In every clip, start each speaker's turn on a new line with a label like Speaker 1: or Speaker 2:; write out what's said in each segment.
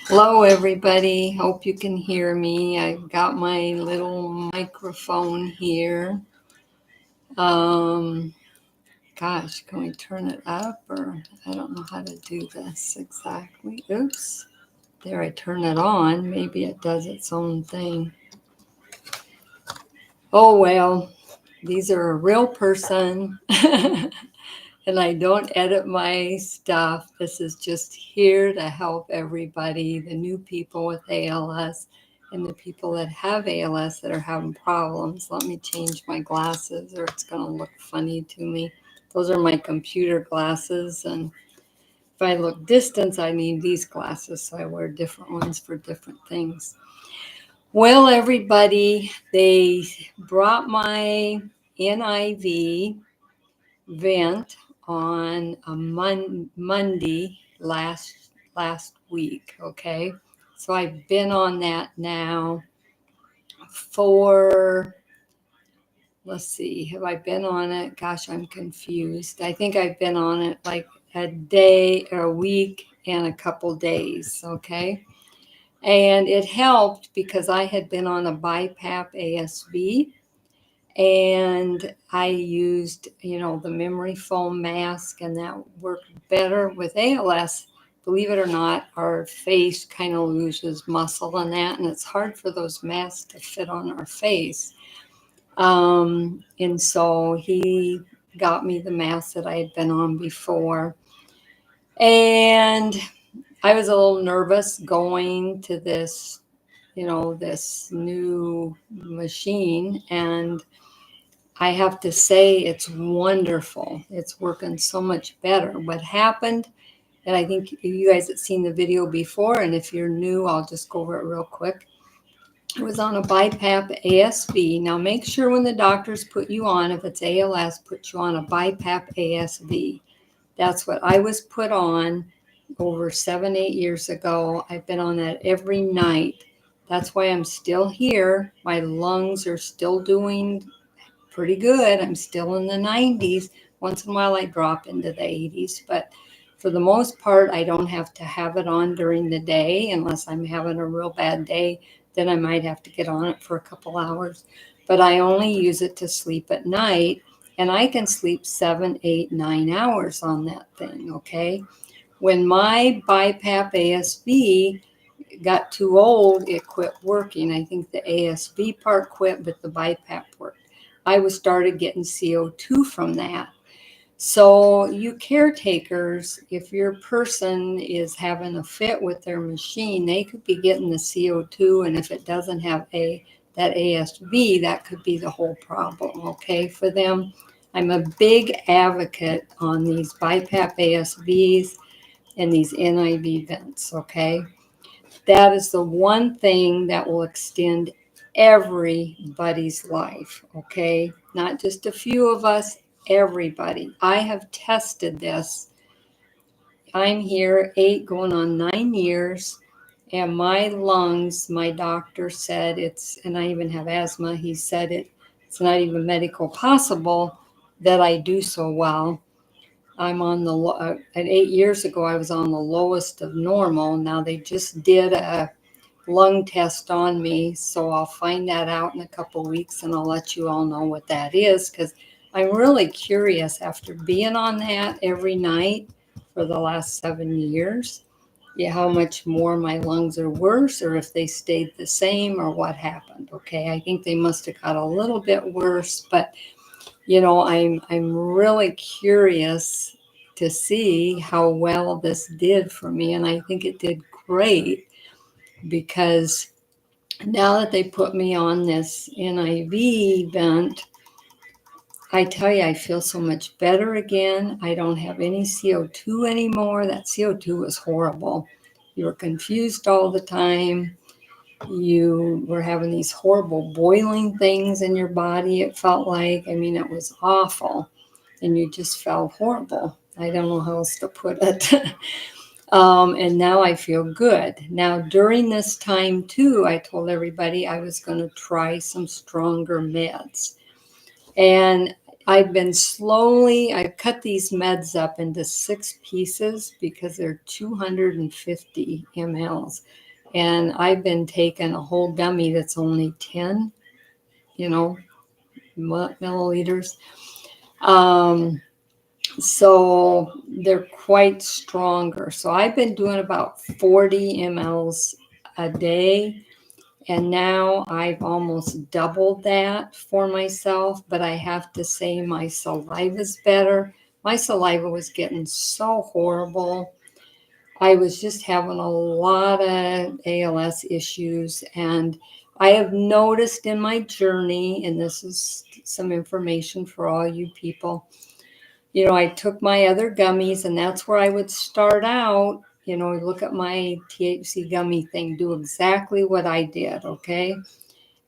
Speaker 1: Hello, everybody. Hope you can hear me. I've got my little microphone here. Um, Gosh, can we turn it up? Or I don't know how to do this exactly. Oops. There, I turn it on. Maybe it does its own thing. Oh, well, these are a real person. And I don't edit my stuff. This is just here to help everybody, the new people with ALS and the people that have ALS that are having problems. Let me change my glasses or it's going to look funny to me. Those are my computer glasses. And if I look distance, I need these glasses. So I wear different ones for different things. Well, everybody, they brought my NIV vent on a Monday last week. Okay, so I've been on that now for, let's see, have I been on it? Gosh, I'm confused. I think I've been on it like a day or a week and a couple days. Okay, and it helped because I had been on a BiPAP ASV. And I used, the memory foam mask, and that worked better with ALS. Believe it or not, our face kind of loses muscle in that, and it's hard for those masks to fit on our face. And so he got me the mask that I had been on before. And I was a little nervous going to this, this new machine. And I have to say it's wonderful. It's working so much better. What happened, and I think you guys have seen the video before, and if you're new, I'll just go over it real quick. It was on a BiPAP ASV. Now make sure when the doctors put you on, if it's ALS, put you on a BiPAP ASV. That's what I was put on over 7-8 years ago. I've been on that every night. That's why I'm still here. My lungs are still doing pretty good. I'm still in the 90s. Once in a while, I drop into the 80s, but for the most part, I don't have to have it on during the day unless I'm having a real bad day. Then I might have to get on it for a couple hours, but I only use it to sleep at night, and I can sleep 7, 8, 9 hours on that thing. Okay. When my BiPAP ASV got too old, it quit working. I think the ASV part quit, but the BiPAP worked. I was started getting CO2 from that. So you caretakers, if your person is having a fit with their machine, they could be getting the CO2, and if it doesn't have that ASV, that could be the whole problem, okay, for them. I'm a big advocate on these BiPAP ASVs and these NIV vents, okay? That is the one thing that will extend everybody's life, okay? Not just a few of us, everybody. I have tested this. I'm here 8 going on 9 years, and my lungs, my doctor said and I even have asthma, he said it's not even medical possible that I do so well. I'm on at 8 years ago, I was on the lowest of normal. Now they just did a lung test on me, so I'll find that out in a couple weeks and I'll let you all know what that is, because I'm really curious after being on that every night for the last 7 years, how much more my lungs are worse, or if they stayed the same, or what happened. Okay, I think they must have got a little bit worse, but I'm really curious to see how well this did for me, and I think it did great, because now that they put me on this NIV vent, I tell you, I feel so much better again. I don't have any CO2 anymore. That CO2 was horrible. You were confused all the time. You were having these horrible boiling things in your body, it felt like. I mean, it was awful. And you just felt horrible. I don't know how else to put it. And now I feel good. Now, during this time, too, I told everybody I was going to try some stronger meds. And I've cut these meds up into 6 pieces because they're 250 mLs. And I've been taking a whole gummy that's only 10, milliliters. So they're quite stronger. So I've been doing about 40 mLs a day. And now I've almost doubled that for myself, but I have to say my saliva's better. My saliva was getting so horrible. I was just having a lot of ALS issues. And I have noticed in my journey, and this is some information for all you people, I took my other gummies, and that's where I would start out. Look at my THC gummy thing, do exactly what I did, okay?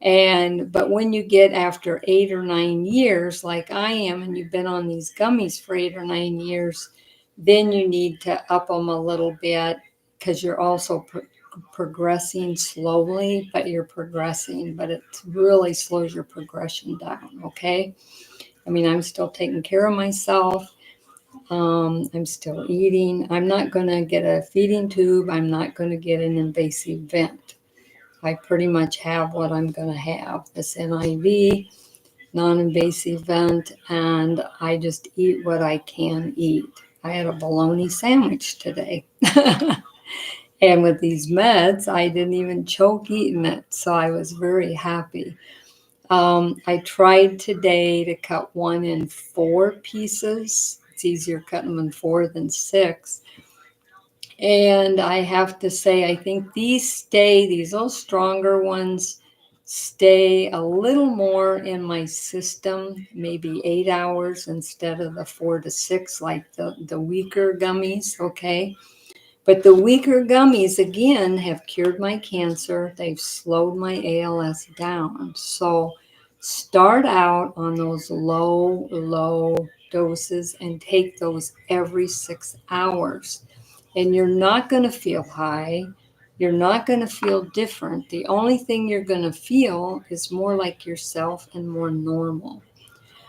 Speaker 1: But when you get after 8 or 9 years, like I am, and you've been on these gummies for 8 or 9 years, then you need to up them a little bit because you're also progressing slowly, but you're progressing, but it really slows your progression down, okay? I mean, I'm still taking care of myself. I'm still eating. I'm not going to get a feeding tube. I'm not going to get an invasive vent. I pretty much have what I'm going to have, this NIV, non-invasive vent, and I just eat what I can eat. I had a bologna sandwich today. And with these meds, I didn't even choke eating it, so I was very happy. I tried today to cut one in 4 pieces. It's easier cutting them in 4 than 6. And I have to say, I think these little stronger ones stay a little more in my system, maybe 8 hours instead of the 4 to 6, like the weaker gummies, okay? But the weaker gummies, again, have cured my cancer. They've slowed my ALS down. So start out on those low doses and take those every 6 hours. And you're not going to feel high. You're not going to feel different. The only thing you're going to feel is more like yourself and more normal.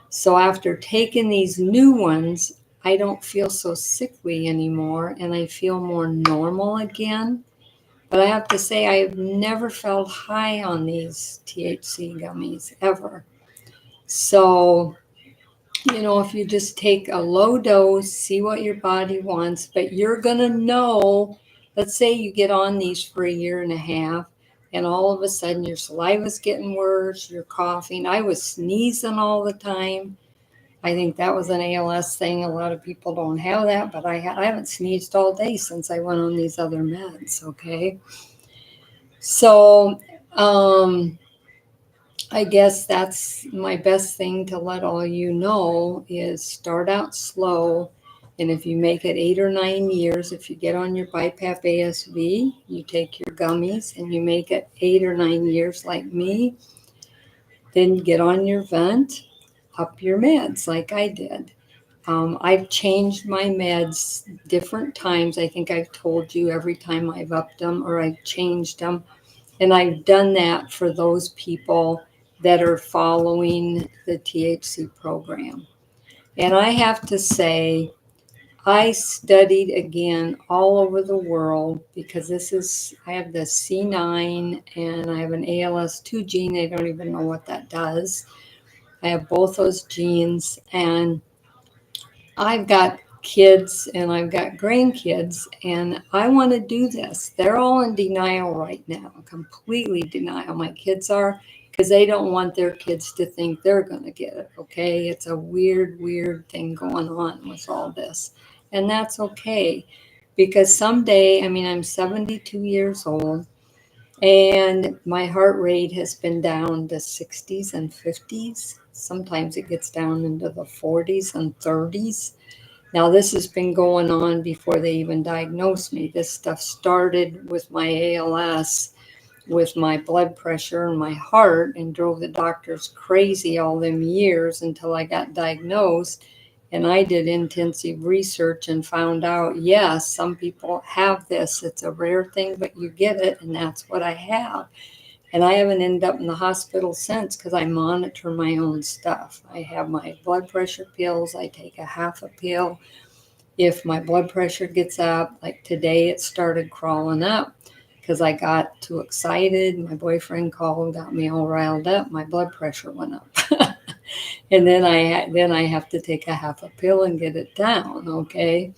Speaker 1: So after taking these new ones, I don't feel so sickly anymore, and I feel more normal again. But I have to say, I have never felt high on these THC gummies ever. So, if you just take a low dose, see what your body wants, but you're going to know, let's say you get on these for a year and a half, and all of a sudden your saliva's getting worse, you're coughing. I was sneezing all the time. I think that was an ALS thing. A lot of people don't have that, but I haven't sneezed all day since I went on these other meds, okay? So I guess that's my best thing to let all you know is start out slow. And if you make it 8 or 9 years, if you get on your BiPAP ASV, you take your gummies and you make it 8 or 9 years like me, then get on your vent, up your meds like I did. I've changed my meds different times. I think I've told you every time I've upped them or I've changed them. And I've done that for those people that are following the THC program. And I have to say, I studied again all over the world because I have the C9 and I have an ALS2 gene. They don't even know what that does. I have both those genes, and I've got kids and I've got grandkids, and I want to do this. They're all in denial right now, completely denial. My kids are, because they don't want their kids to think they're going to get it, okay? It's a weird thing going on with all this. And that's okay, because someday, I'm 72 years old, and my heart rate has been down to 60s and 50s. Sometimes it gets down into the 40s and 30s. Now, this has been going on before they even diagnosed me. This stuff started with my ALS, with my blood pressure and my heart, and drove the doctors crazy all them years until I got diagnosed. And I did intensive research and found out, yes, some people have this. It's a rare thing, but you get it, and that's what I have. And I haven't ended up in the hospital since because I monitor my own stuff. I have my blood pressure pills. I take a half a pill. If my blood pressure gets up, like today it started crawling up because I got too excited. My boyfriend called, got me all riled up. My blood pressure went up. And then I have to take a half a pill and get it down, okay?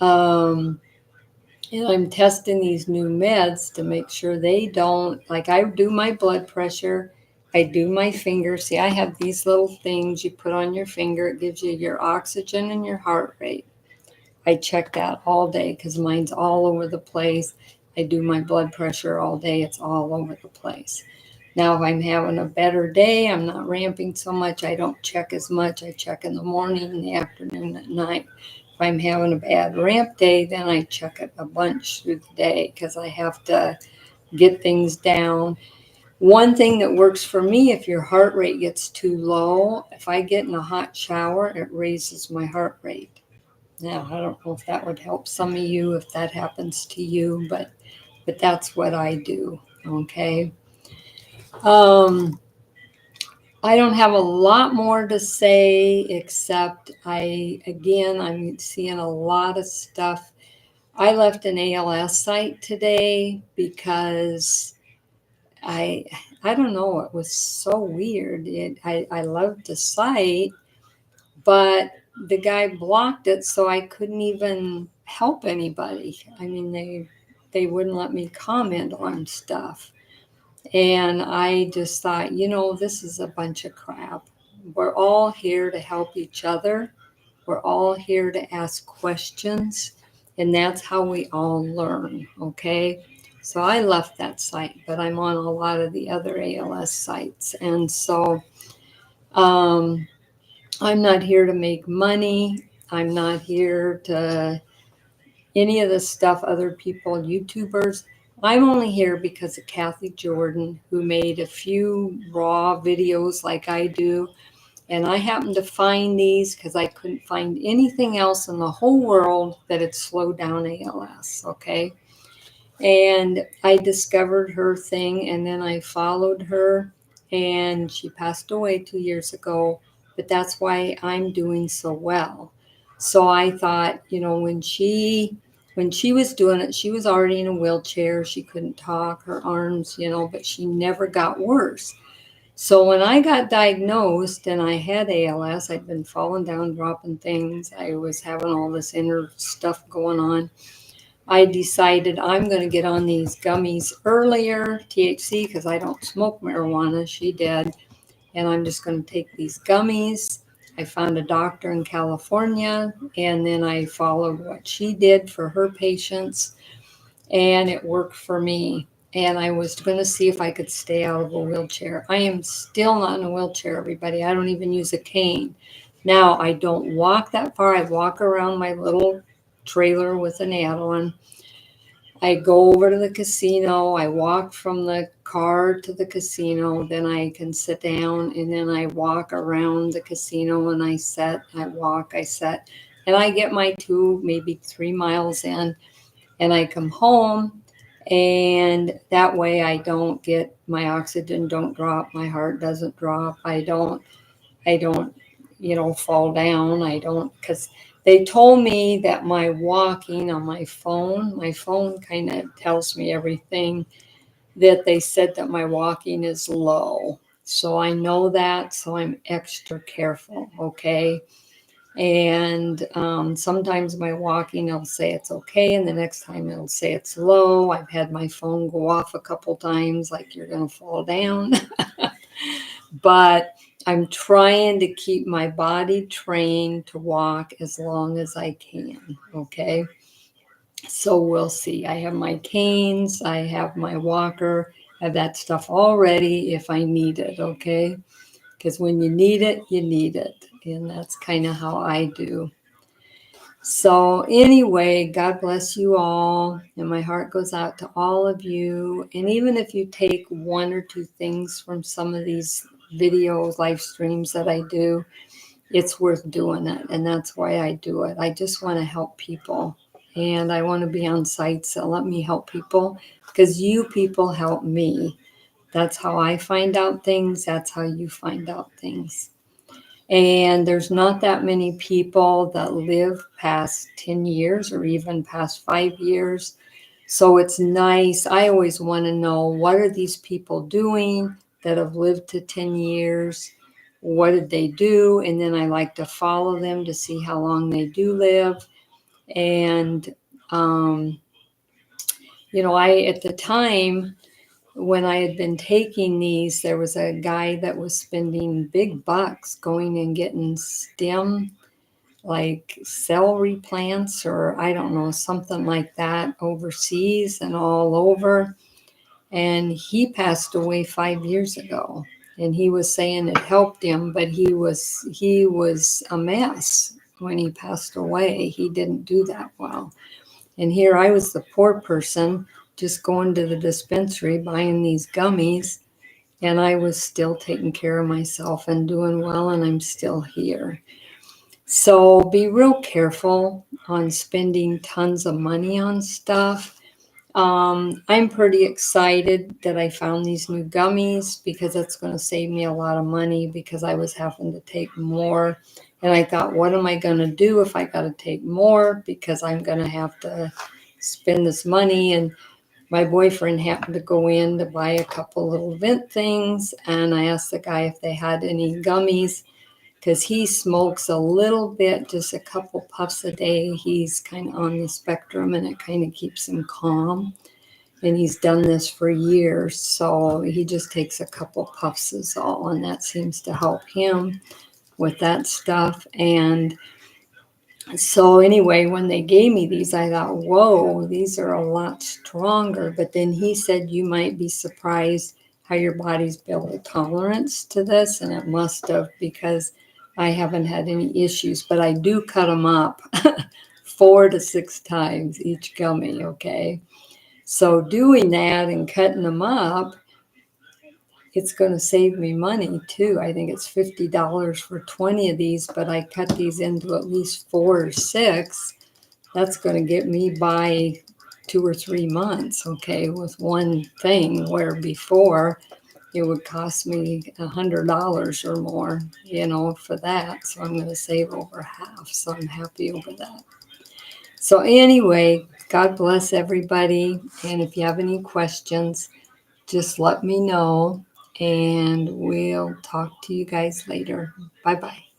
Speaker 1: Um, and I'm testing these new meds to make sure they don't, like I do my blood pressure, I do my finger. See, I have these little things you put on your finger. It gives you your oxygen and your heart rate. I check that all day because mine's all over the place. I do my blood pressure all day. It's all over the place. Now, if I'm having a better day, I'm not ramping so much. I don't check as much. I check in the morning, in the afternoon, at night. If I'm having a bad ramp day, then I check it a bunch through the day because I have to get things down. One thing that works for me, if your heart rate gets too low, if I get in a hot shower, it raises my heart rate. Now, I don't know if that would help some of you if that happens to you, but that's what I do. Okay. Um, I don't have a lot more to say except I'm seeing a lot of stuff. I left an ALS site today because I I don't know, it was so weird. I loved the site, but the guy blocked it so I couldn't even help anybody. I mean, they wouldn't let me comment on stuff. And I just thought, this is a bunch of crap. We're all here to help each other. We're all here to ask questions. And that's how we all learn. Okay. So I left that site, but I'm on a lot of the other ALS sites. And so um, I'm not here to make money. I'm not here to any of the stuff other people, YouTubers. I'm only here because of Kathy Jordan, who made a few raw videos like I do. And I happened to find these because I couldn't find anything else in the whole world that had slowed down ALS. Okay. And I discovered her thing and then I followed her, and she passed away 2 years ago. But that's why I'm doing so well. So I thought, when she was doing it, she was already in a wheelchair. She couldn't talk, her arms, but she never got worse. So when I got diagnosed and I had ALS, I'd been falling down, dropping things. I was having all this inner stuff going on. I decided I'm going to get on these gummies earlier, THC, because I don't smoke marijuana. She did. And I'm just going to take these gummies. I found a doctor in California, and then I followed what she did for her patients, and it worked for me. And I was going to see if I could stay out of a wheelchair. I am still not in a wheelchair, everybody. I don't even use a cane. Now, I don't walk that far. I walk around my little trailer with an add-on. I go over to the casino. I walk from the car to the casino. Then I can sit down, and then I walk around the casino, and I set, I walk, I set, and I get my 2, maybe 3 miles in, and I come home, and that way I don't get, my oxygen don't drop, my heart doesn't drop. I don't fall down. I don't, because they told me that my walking on my phone kind of tells me everything, that they said that my walking is low. So I know that, so I'm extra careful, okay? And sometimes my walking, it'll say it's okay, and the next time it'll say it's low. I've had my phone go off a couple times, like you're going to fall down. But I'm trying to keep my body trained to walk as long as I can. Okay. So we'll see. I have my canes, I have my walker, I have that stuff all ready if I need it. Okay. Because when you need it, you need it. And that's kind of how I do. So, anyway, God bless you all. And my heart goes out to all of you. And even if you take one or two things from some of these videos, live streams that I do, it's worth doing it. And that's why I do it. I just want to help people. And I want to be on sites that let me help people, because you people help me. That's how I find out things. That's how you find out things. And there's not that many people that live past 10 years or even past 5 years. So it's nice. I always want to know, what are these people doing that have lived to 10 years? What did they do? And then I like to follow them to see how long they do live. And, at the time when I had been taking these, there was a guy that was spending big bucks going and getting stem, like celery plants, or I don't know, something like that, overseas and all over. And he passed away 5 years ago. And he was saying it helped him, but he was a mess when he passed away. He didn't do that well. And here I was the poor person just going to the dispensary buying these gummies, and I was still taking care of myself and doing well, and I'm still here. So be real careful on spending tons of money on stuff. I'm pretty excited that I found these new gummies because it's going to save me a lot of money, because I was having to take more. And I thought, what am I going to do if I got to take more? Because I'm going to have to spend this money. And my boyfriend happened to go in to buy a couple little vent things. And I asked the guy if they had any gummies, because he smokes a little bit, just a couple puffs a day. He's kind of on the spectrum, and it kind of keeps him calm. And he's done this for years, so he just takes a couple puffs is all, and that seems to help him with that stuff. And so anyway, when they gave me these, I thought, whoa, these are a lot stronger. But then he said, you might be surprised how your body's built a tolerance to this, and it must have, because I haven't had any issues. But I do cut them up 4 to 6 times each gummy, okay? So doing that and cutting them up, it's going to save me money too. I think it's $50 for 20 of these, but I cut these into at least 4 or 6. That's going to get me by 2 or 3 months, okay, with one thing, where before it would cost me $100 or more, for that. So I'm going to save over half. So I'm happy over that. So anyway, God bless everybody. And if you have any questions, just let me know, and we'll talk to you guys later. Bye-bye.